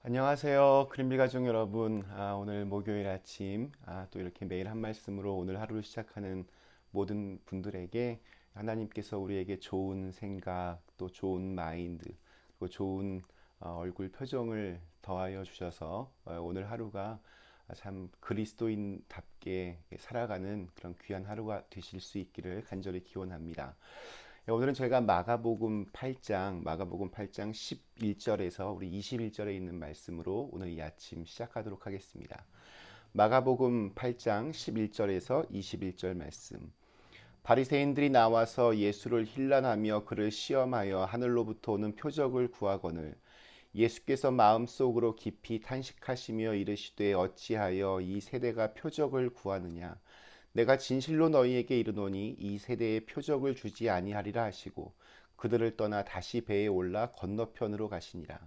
안녕하세요. 그린비 가족 여러분. 오늘 목요일 아침, 또 이렇게 매일 한 말씀으로 오늘 하루를 시작하는 모든 분들에게 하나님께서 우리에게 좋은 생각, 또 좋은 마인드, 그리고 좋은 얼굴 표정을 더하여 주셔서 오늘 하루가 참 그리스도인답게 살아가는 그런 귀한 하루가 되실 수 있기를 간절히 기원합니다. 오늘은 제가 마가복음 8장 11절에서 우리 21절에 있는 말씀으로 오늘 이 아침 시작하도록 하겠습니다. 마가복음 8장 11절에서 21절 말씀. 바리새인들이 나와서 예수를 힐난하며 그를 시험하여 하늘로부터 오는 표적을 구하거늘 예수께서 마음속으로 깊이 탄식하시며 이르시되 어찌하여 이 세대가 표적을 구하느냐 내가 진실로 너희에게 이르노니 이 세대에 표적을 주지 아니하리라 하시고 그들을 떠나 다시 배에 올라 건너편으로 가시니라.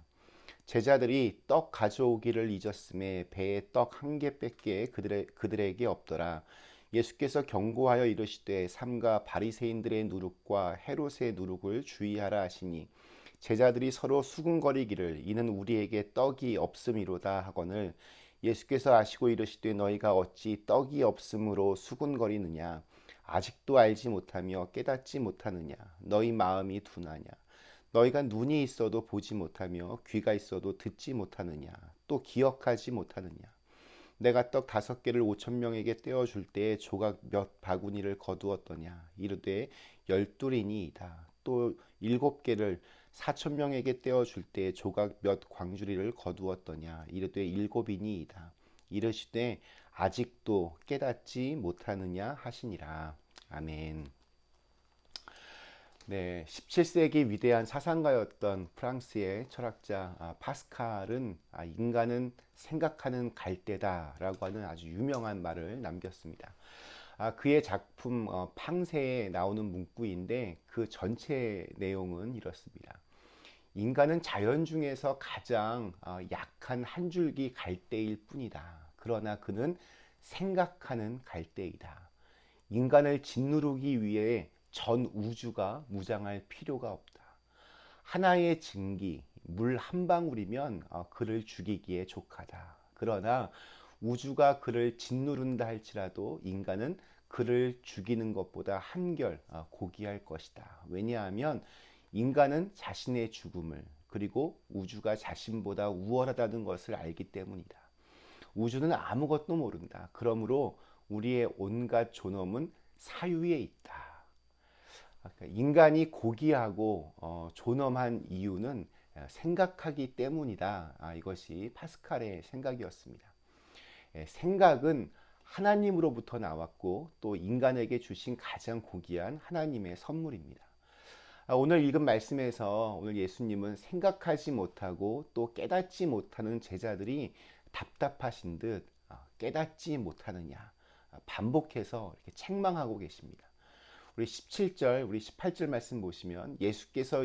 제자들이 떡 가져오기를 잊었음에 배에 떡 한 개밖에 그들에게 없더라. 예수께서 경고하여 이르시되 삼가 바리새인들의 누룩과 헤롯의 누룩을 주의하라 하시니 제자들이 서로 수군거리기를 이는 우리에게 떡이 없음이로다 하거늘 예수께서 아시고 이르시되 너희가 어찌 떡이 없음으로 수군거리느냐 아직도 알지 못하며 깨닫지 못하느냐 너희 마음이 둔하냐 너희가 눈이 있어도 보지 못하며 귀가 있어도 듣지 못하느냐 또 기억하지 못하느냐 내가 떡 5개를 5,000명에게 떼어줄 때에 조각 몇 바구니를 거두었더냐 이르되 12이니이다 또 7개를 4,000명에게 떼어줄 때에 조각 몇 광주리를 거두었더냐 이르되 7이니이다 이르시되 아직도 깨닫지 못하느냐 하시니라. 아멘. 네, 17세기 위대한 사상가였던 프랑스의 철학자 파스칼은 인간은 생각하는 갈대다라고 하는 아주 유명한 말을 남겼습니다. 그의 작품 팡세에 나오는 문구인데 그 전체 내용은 이렇습니다. 인간은 자연 중에서 가장 약한 한 줄기 갈대일 뿐이다. 그러나 그는 생각하는 갈대이다. 인간을 짓누르기 위해 전 우주가 무장할 필요가 없다. 하나의 증기, 물 한 방울이면 그를 죽이기에 족하다. 그러나 우주가 그를 짓누른다 할지라도 인간은 그를 죽이는 것보다 한결 고귀할 것이다. 왜냐하면 인간은 자신의 죽음을 그리고 우주가 자신보다 우월하다는 것을 알기 때문이다. 우주는 아무것도 모른다. 그러므로 우리의 온갖 존엄은 사유에 있다. 인간이 고귀하고 존엄한 이유는 생각하기 때문이다. 이것이 파스칼의 생각이었습니다. 생각은 하나님으로부터 나왔고 또 인간에게 주신 가장 고귀한 하나님의 선물입니다. 오늘 읽은 말씀에서 오늘 예수님은 생각하지 못하고 또 깨닫지 못하는 제자들이 답답하신 듯 깨닫지 못하느냐 반복해서 이렇게 책망하고 계십니다. 우리 17절, 우리 18절 말씀 보시면 예수께서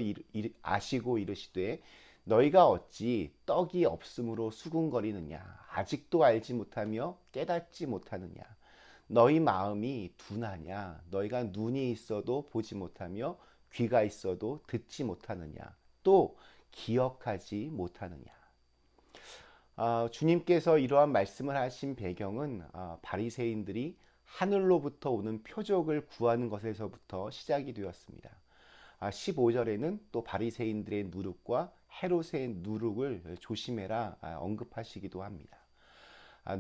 아시고 이르시되 너희가 어찌 떡이 없음으로 수군거리느냐 아직도 알지 못하며 깨닫지 못하느냐 너희 마음이 둔하냐 너희가 눈이 있어도 보지 못하며 귀가 있어도 듣지 못하느냐 또 기억하지 못하느냐. 주님께서 이러한 말씀을 하신 배경은 바리새인들이 하늘로부터 오는 표적을 구하는 것에서부터 시작이 되었습니다. 15절에는 또 바리새인들의 누룩과 헤롯의 누룩을 조심해라 언급하시기도 합니다.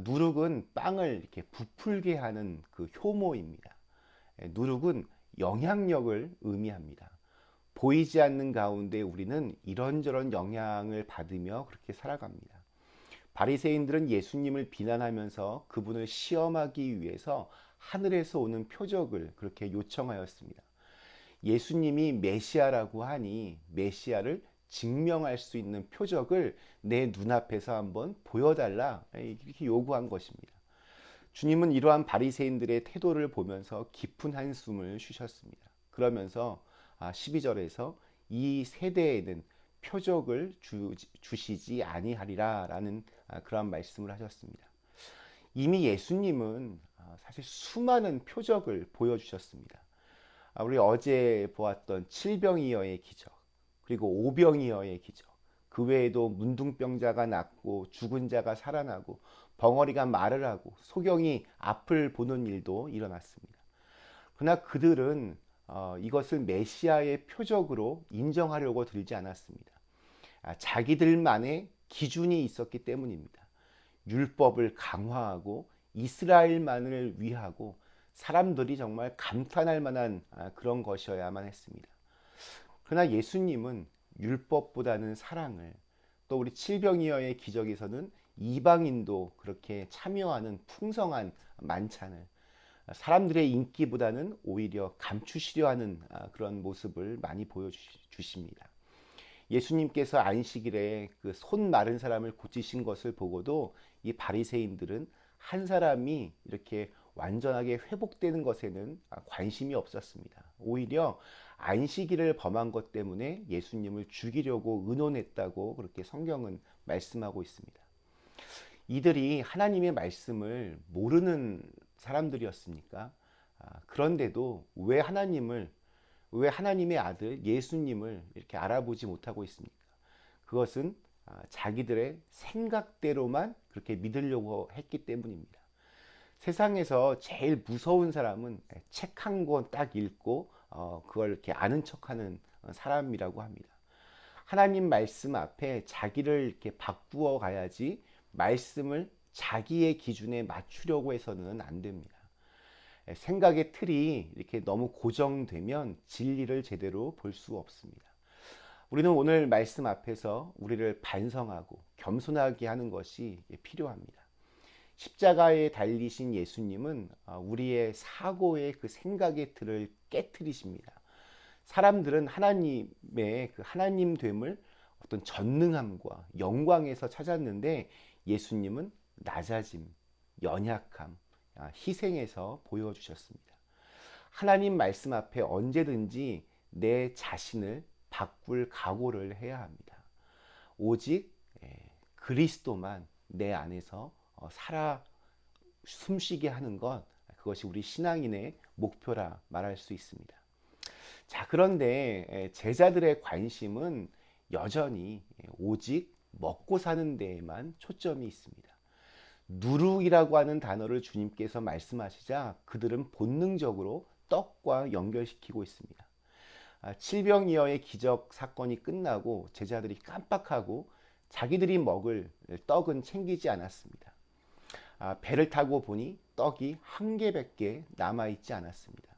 누룩은 빵을 이렇게 부풀게 하는 그 효모입니다. 누룩은 영향력을 의미합니다. 보이지 않는 가운데 우리는 이런저런 영향을 받으며 그렇게 살아갑니다. 바리새인들은 예수님을 비난하면서 그분을 시험하기 위해서 하늘에서 오는 표적을 그렇게 요청하였습니다. 예수님이 메시아라고 하니 메시아를 증명할 수 있는 표적을 내 눈앞에서 한번 보여달라 이렇게 요구한 것입니다. 주님은 이러한 바리새인들의 태도를 보면서 깊은 한숨을 쉬셨습니다. 그러면서 12절에서 이 세대에는 표적을 주시지 아니하리라 라는 그런 말씀을 하셨습니다. 이미 예수님은 사실 수많은 표적을 보여주셨습니다. 우리 어제 보았던 칠병이어의 기적, 그리고 오병이어의 기적, 그 그 외에도 문둥병자가 낫고 죽은 자가 살아나고 벙어리가 말을 하고 소경이 앞을 보는 일도 일어났습니다. 그러나 그들은 이것을 메시아의 표적으로 인정하려고 들지 않았습니다. 자기들만의 기준이 있었기 때문입니다. 율법을 강화하고 이스라엘만을 위하고 사람들이 정말 감탄할 만한 그런 것이어야만 했습니다. 그러나 예수님은 율법보다는 사랑을, 또 우리 칠병이어의 기적에서는 이방인도 그렇게 참여하는 풍성한 만찬을, 사람들의 인기보다는 오히려 감추시려 하는 그런 모습을 많이 보여주십니다. 예수님께서 안식일에 그 손 마른 사람을 고치신 것을 보고도 이 바리새인들은 한 사람이 이렇게 완전하게 회복되는 것에는 관심이 없었습니다. 오히려 안식일을 범한 것 때문에 예수님을 죽이려고 의논했다고 그렇게 성경은 말씀하고 있습니다. 이들이 하나님의 말씀을 모르는 사람들이었습니까? 그런데도 왜 하나님의 아들 예수님을 이렇게 알아보지 못하고 있습니까? 그것은 자기들의 생각대로만 그렇게 믿으려고 했기 때문입니다. 세상에서 제일 무서운 사람은 책 한 권 딱 읽고 그걸 이렇게 아는 척하는 사람이라고 합니다. 하나님 말씀 앞에 자기를 이렇게 바꾸어 가야지 말씀을 자기의 기준에 맞추려고 해서는 안 됩니다. 생각의 틀이 이렇게 너무 고정되면 진리를 제대로 볼 수 없습니다. 우리는 오늘 말씀 앞에서 우리를 반성하고 겸손하게 하는 것이 필요합니다. 십자가에 달리신 예수님은 우리의 사고의 그 생각의 틀을 깨뜨리십니다. 사람들은 하나님의 그 하나님됨을 어떤 전능함과 영광에서 찾았는데 예수님은 낮아짐, 연약함, 희생에서 보여주셨습니다. 하나님 말씀 앞에 언제든지 내 자신을 바꿀 각오를 해야 합니다. 오직 그리스도만 내 안에서 살아 숨쉬게 하는 것, 그것이 우리 신앙인의 목표라 말할 수 있습니다. 자, 그런데 제자들의 관심은 여전히 오직 먹고 사는 데에만 초점이 있습니다. 누룩이라고 하는 단어를 주님께서 말씀하시자 그들은 본능적으로 떡과 연결시키고 있습니다. 칠병이어의 기적 사건이 끝나고 제자들이 깜빡하고 자기들이 먹을 떡은 챙기지 않았습니다. 배를 타고 보니 떡이 한 개밖에 남아있지 않았습니다.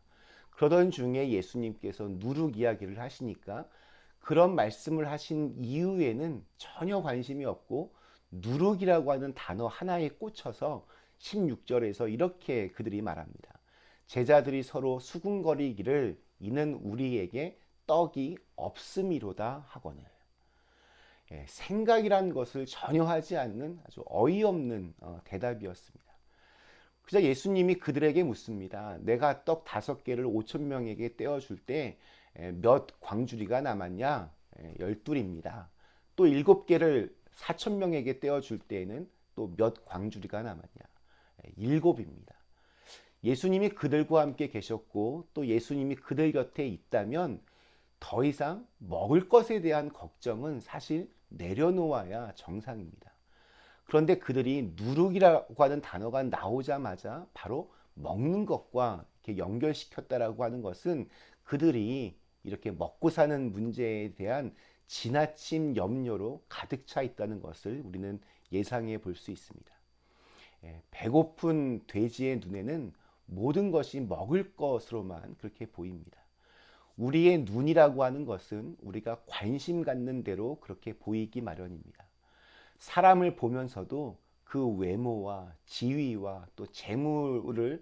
그러던 중에 예수님께서 누룩 이야기를 하시니까 그런 말씀을 하신 이후에는 전혀 관심이 없고 누룩이라고 하는 단어 하나에 꽂혀서 16절에서 이렇게 그들이 말합니다. 제자들이 서로 수군거리기를 이는 우리에게 떡이 없음이로다 하거늘. 생각이란 것을 전혀 하지 않는 아주 어이없는 대답이었습니다. 그저 예수님이 그들에게 묻습니다. 내가 떡 5개를 5천 명에게 떼어줄 때 몇 광주리가 남았냐? 12입니다. 또 7개를 4천 명에게 떼어줄 때에는 또 몇 광주리가 남았냐? 7입니다. 예수님이 그들과 함께 계셨고 또 예수님이 그들 곁에 있다면 더 이상 먹을 것에 대한 걱정은 사실 내려놓아야 정상입니다. 그런데 그들이 누룩이라고 하는 단어가 나오자마자 바로 먹는 것과 이렇게 연결시켰다라고 하는 것은 그들이 이렇게 먹고 사는 문제에 대한 지나친 염려로 가득 차 있다는 것을 우리는 예상해 볼 수 있습니다. 배고픈 돼지의 눈에는 모든 것이 먹을 것으로만 그렇게 보입니다. 우리의 눈이라고 하는 것은 우리가 관심 갖는 대로 그렇게 보이기 마련입니다. 사람을 보면서도 그 외모와 지위와 또 재물이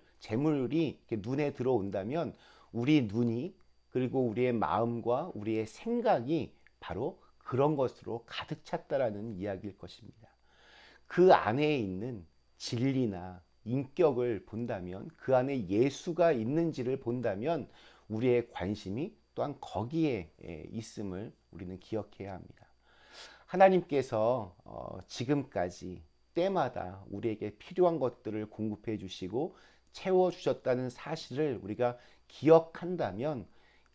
이렇게 눈에 들어온다면 우리 눈이 그리고 우리의 마음과 우리의 생각이 바로 그런 것으로 가득 찼다라는 이야기일 것입니다. 그 안에 있는 진리나 인격을 본다면, 그 안에 예수가 있는지를 본다면 우리의 관심이 또한 거기에 있음을 우리는 기억해야 합니다. 하나님께서 지금까지 때마다 우리에게 필요한 것들을 공급해 주시고 채워 주셨다는 사실을 우리가 기억한다면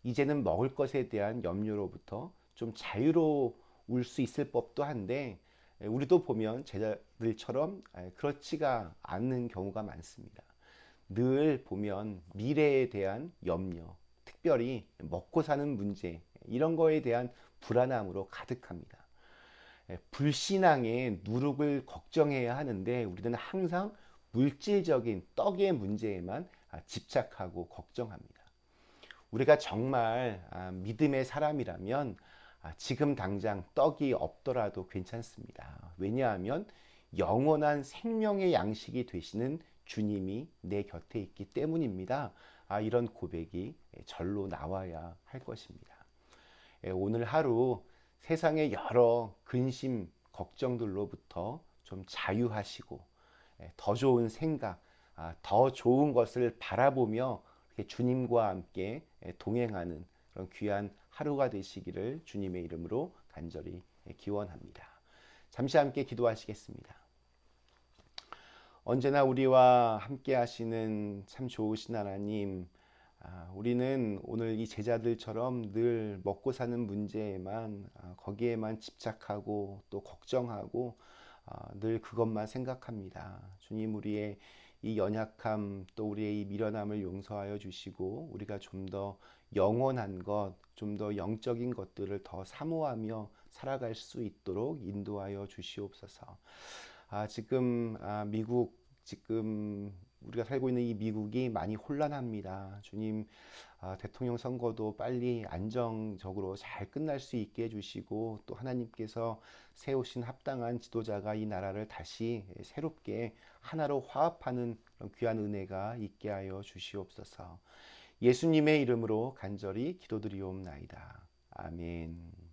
이제는 먹을 것에 대한 염려로부터 좀 자유로워질 울 수 있을 법도 한데 우리도 보면 제자들처럼 그렇지가 않는 경우가 많습니다. 늘 보면 미래에 대한 염려, 특별히 먹고 사는 문제 이런 거에 대한 불안함으로 가득합니다. 불신앙의 누룩을 걱정해야 하는데 우리는 항상 물질적인 떡의 문제에만 집착하고 걱정합니다. 우리가 정말 믿음의 사람이라면 지금 당장 떡이 없더라도 괜찮습니다. 왜냐하면 영원한 생명의 양식이 되시는 주님이 내 곁에 있기 때문입니다. 이런 고백이 절로 나와야 할 것입니다. 오늘 하루 세상의 여러 근심, 걱정들로부터 좀 자유하시고 더 좋은 생각, 더 좋은 것을 바라보며 주님과 함께 동행하는 그런 귀한 하루가 되시기를 주님의 이름으로 간절히 기원합니다. 잠시 함께 기도하시겠습니다. 언제나 우리와 함께 하시는 참 좋으신 하나님, 우리는 오늘 이 제자들처럼 늘 먹고 사는 문제에만 거기에만 집착하고 또 걱정하고 늘 그것만 생각합니다. 주님, 우리의 이 연약함 또 우리의 이 미련함을 용서하여 주시고 우리가 좀 더 영원한 것, 좀 더 영적인 것들을 더 사모하며 살아갈 수 있도록 인도하여 주시옵소서. 미국 지금 우리가 살고 있는 이 미국이 많이 혼란합니다. 주님, 대통령 선거도 빨리 안정적으로 잘 끝날 수 있게 해주시고 또 하나님께서 세우신 합당한 지도자가 이 나라를 다시 새롭게 하나로 화합하는 그런 귀한 은혜가 있게 하여 주시옵소서. 예수님의 이름으로 간절히 기도드리옵나이다. 아멘.